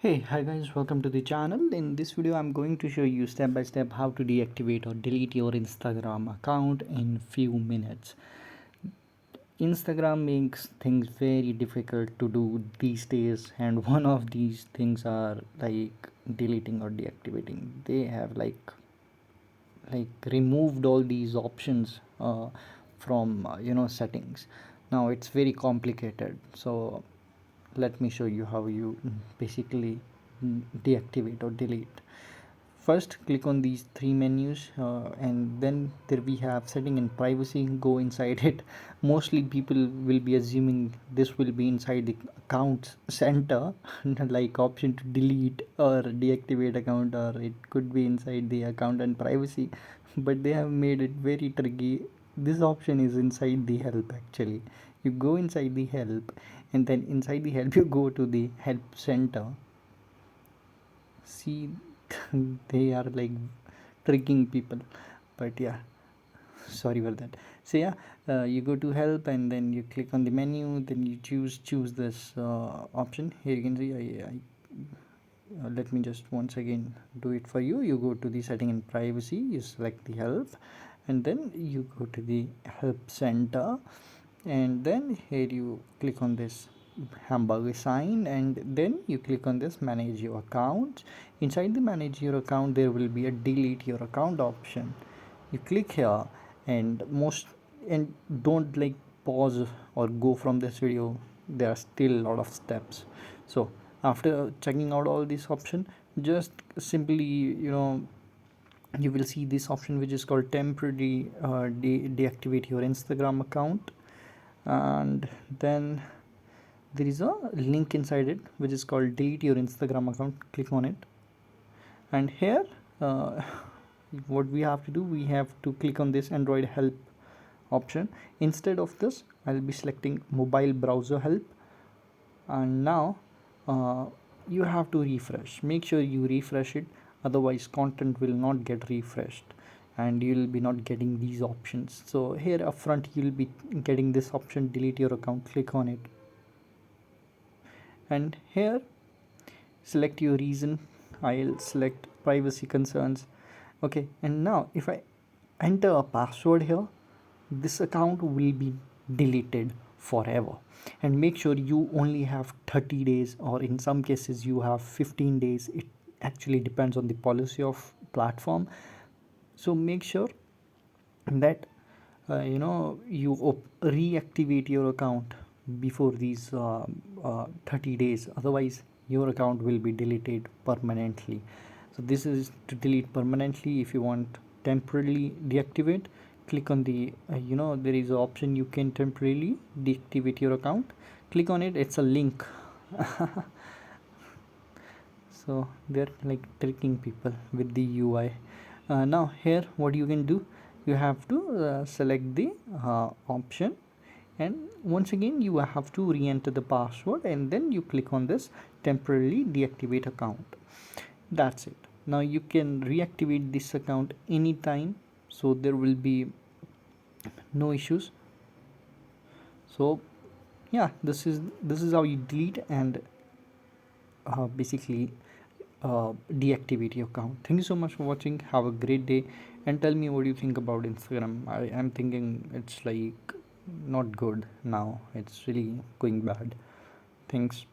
Hey, hi guys, welcome to the channel. In this video, I'm going to show you step by step how to deactivate or delete your Instagram account in few minutes. Instagram makes things very difficult to do these days, and one of these things are like deleting or deactivating. They have like removed all these options from settings. Now it's very complicated, so let me show you how you basically deactivate or delete. First, click on these three menus, and then there we have setting and privacy. Go inside it. Mostly people will be assuming this will be inside the accounts center like option to delete or deactivate account, or it could be inside the account and privacy, but they have made it very tricky. This option is inside the help. Actually, you go inside the help, and then inside the help you go to the help center. See, they are like tricking people, but yeah, sorry for that. So yeah, you go to help, and then you click on the menu, then you choose this option. Here you can see let me just once again do it for you. You go to the setting and privacy, you select the help, and then you go to the help center, and then here you click on this hamburger sign, and then you click on this manage your account. Inside the manage your account there will be a delete your account option. You click here, and don't like pause or go from this video. There are still a lot of steps. So after checking out all these options, just simply you will see this option which is called temporary deactivate your Instagram account, and then there is a link inside it which is called delete your Instagram account. Click on it, and here what we have to do, we have to click on this Android help option. Instead of this, I'll be selecting mobile browser help, and now uh, you have to refresh. Make sure you refresh it, otherwise content will not get refreshed and you'll be not getting these options. So here up front you'll be getting this option delete your account. Click on it, and here select your reason. I'll select privacy concerns. Okay, and now if I enter a password here, this account will be deleted forever. And make sure you only have 30 days, or in some cases you have 15 days. It actually depends on the policy of platform. So make sure that you reactivate your account before these 30 days, otherwise your account will be deleted permanently. So this is to delete permanently. If you want temporarily deactivate, click on the there is an option you can temporarily deactivate your account. Click on it, it's a link. So they're like tricking people with the UI. Now here what you can do, you have to select the option, and once again you have to re-enter the password, and then you click on this temporarily deactivate account. That's it. Now you can reactivate this account anytime, so there will be no issues. So yeah, this is how you delete and basically deactivate your account. Thank you so much for watching. Have a great day, and tell me what you think about Instagram. I am thinking it's like not good now. It's really going bad. Thanks.